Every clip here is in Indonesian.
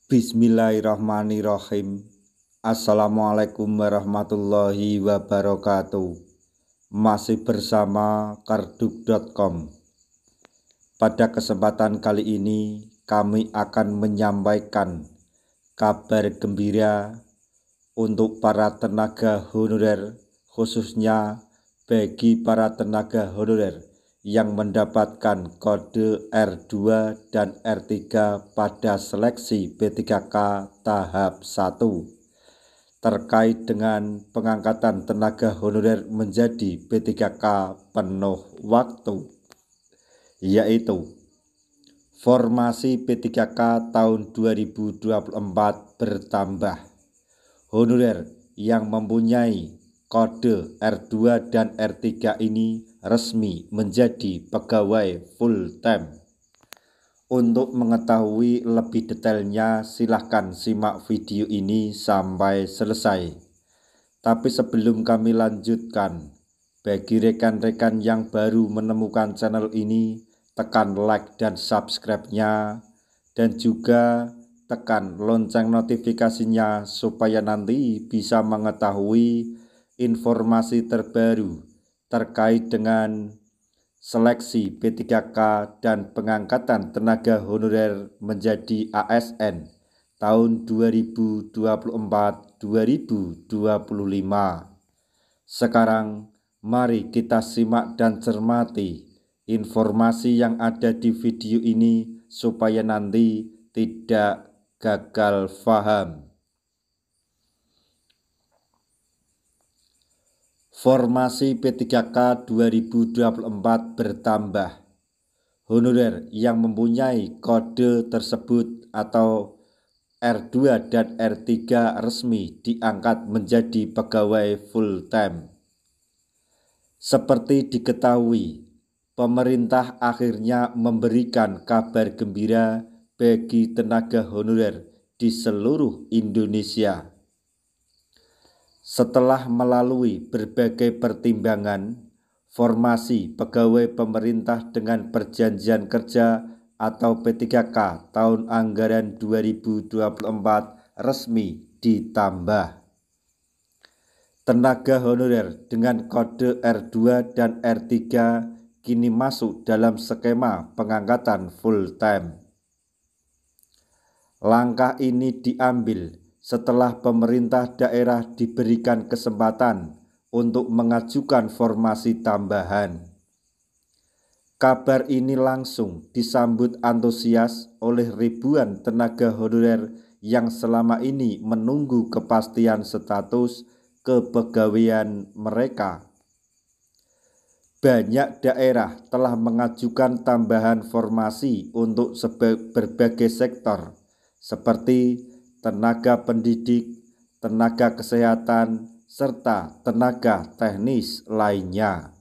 Bismillahirrahmanirrahim. Assalamualaikum warahmatullahi wabarakatuh. Masih bersama karduk.com. Pada kesempatan kali ini kami akan menyampaikan kabar gembira untuk para tenaga honorer, khususnya bagi para tenaga honorer yang mendapatkan kode R2 dan R3 pada seleksi P3K tahap 1 terkait dengan pengangkatan tenaga honorer menjadi P3K penuh waktu, yaitu formasi P3K tahun 2024 bertambah. Honorer yang mempunyai kode R2 dan R3 ini resmi menjadi pegawai full time. Untuk mengetahui lebih detailnya silahkan simak video ini sampai selesai. Tapi sebelum kami lanjutkan, bagi rekan-rekan yang baru menemukan channel ini, tekan like dan subscribe-nya, dan juga tekan lonceng notifikasinya supaya nanti bisa mengetahui informasi terbaru terkait dengan seleksi P3K dan pengangkatan tenaga honorer menjadi ASN tahun 2024-2025. Sekarang mari kita simak dan cermati informasi yang ada di video ini supaya nanti tidak gagal paham. Formasi P3K 2024 bertambah. Honorer yang mempunyai kode tersebut atau R2 dan R3 resmi diangkat menjadi pegawai full time. Seperti diketahui, pemerintah akhirnya memberikan kabar gembira bagi tenaga honorer di seluruh Indonesia. Setelah melalui berbagai pertimbangan, formasi pegawai pemerintah dengan perjanjian kerja atau P3K tahun anggaran 2024 resmi ditambah. Tenaga honorer dengan kode R2 dan R3 kini masuk dalam skema pengangkatan full time. Langkah ini diambil setelah pemerintah daerah diberikan kesempatan untuk mengajukan formasi tambahan. Kabar ini langsung disambut antusias oleh ribuan tenaga honorer yang selama ini menunggu kepastian status kepegawaian mereka. Banyak daerah telah mengajukan tambahan formasi untuk berbagai sektor seperti tenaga pendidik, tenaga kesehatan, serta tenaga teknis lainnya.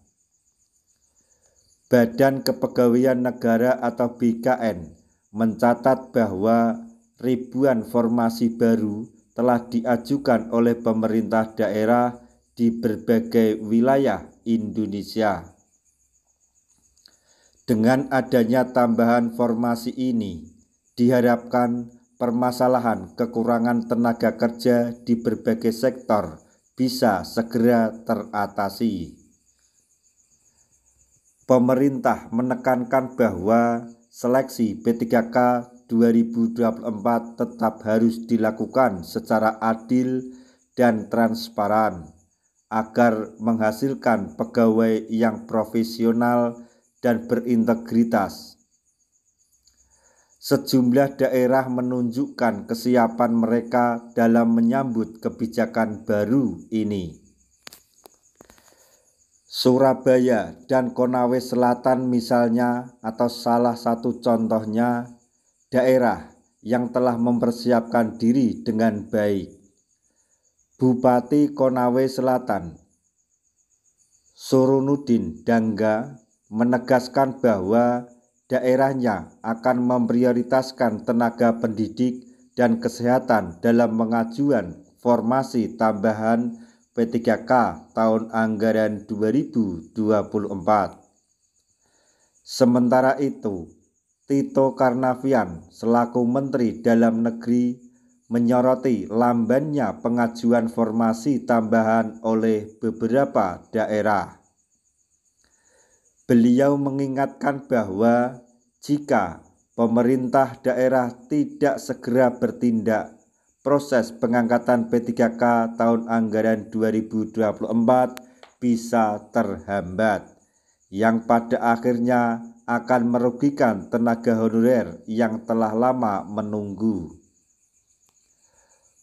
Badan Kepegawaian Negara atau BKN mencatat bahwa ribuan formasi baru telah diajukan oleh pemerintah daerah di berbagai wilayah Indonesia. Dengan adanya tambahan formasi ini, diharapkan permasalahan kekurangan tenaga kerja di berbagai sektor bisa segera teratasi. Pemerintah menekankan bahwa seleksi P3K 2024 tetap harus dilakukan secara adil dan transparan agar menghasilkan pegawai yang profesional dan berintegritas. Sejumlah daerah menunjukkan kesiapan mereka dalam menyambut kebijakan baru ini. Surabaya dan Konawe Selatan misalnya, atau salah satu contohnya, daerah yang telah mempersiapkan diri dengan baik. Bupati Konawe Selatan, Surunudin Dangga, menegaskan bahwa daerahnya akan memprioritaskan tenaga pendidik dan kesehatan dalam pengajuan formasi tambahan P3K tahun anggaran 2024. Sementara itu, Tito Karnavian selaku Menteri Dalam Negeri menyoroti lambannya pengajuan formasi tambahan oleh beberapa daerah. Beliau mengingatkan bahwa jika pemerintah daerah tidak segera bertindak, proses pengangkatan P3K tahun anggaran 2024 bisa terhambat, yang pada akhirnya akan merugikan tenaga honorer yang telah lama menunggu.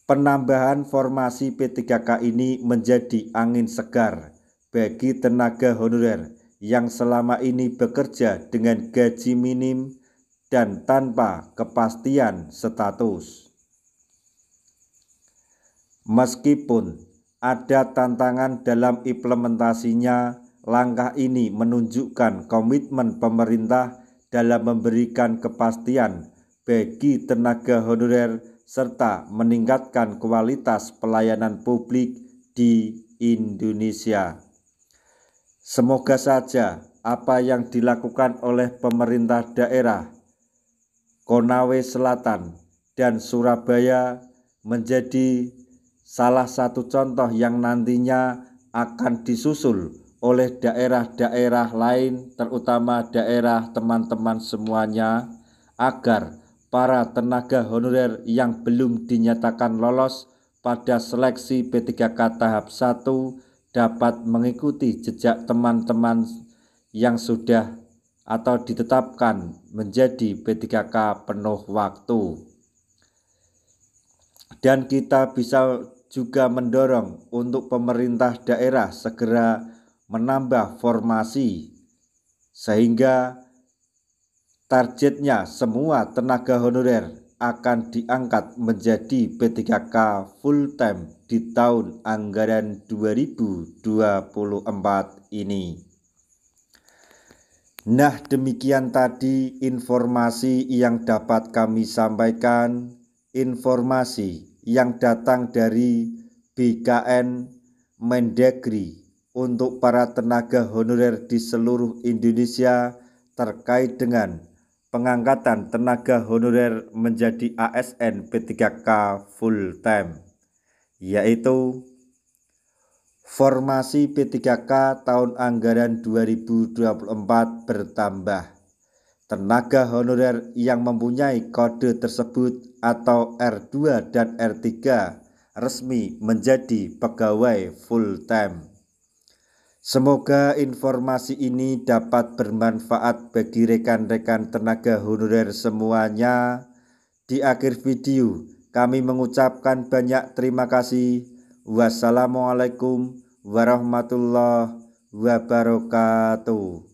Penambahan formasi P3K ini menjadi angin segar bagi tenaga honorer yang selama ini bekerja dengan gaji minim dan tanpa kepastian status. Meskipun ada tantangan dalam implementasinya, langkah ini menunjukkan komitmen pemerintah dalam memberikan kepastian bagi tenaga honorer serta meningkatkan kualitas pelayanan publik di Indonesia. Semoga saja apa yang dilakukan oleh pemerintah daerah Konawe Selatan dan Surabaya menjadi salah satu contoh yang nantinya akan disusul oleh daerah-daerah lain, terutama daerah teman-teman semuanya, agar para tenaga honorer yang belum dinyatakan lolos pada seleksi P3K tahap 1 dapat mengikuti jejak teman-teman yang sudah atau ditetapkan menjadi P3K penuh waktu. Dan kita bisa juga mendorong untuk pemerintah daerah segera menambah formasi sehingga targetnya semua tenaga honorer akan diangkat menjadi P3K full time di tahun anggaran 2024 ini. Nah, demikian tadi informasi yang dapat kami sampaikan, informasi yang datang dari BKN Mendagri untuk para tenaga honorer di seluruh Indonesia terkait dengan pengangkatan tenaga honorer menjadi ASN P3K full time, yaitu formasi P3K tahun anggaran 2024 bertambah. Tenaga honorer yang mempunyai kode tersebut atau R2 dan R3 resmi menjadi pegawai full time. Semoga informasi ini dapat bermanfaat bagi rekan-rekan tenaga honorer semuanya. Di akhir video, kami mengucapkan banyak terima kasih. Wassalamualaikum warahmatullahi wabarakatuh.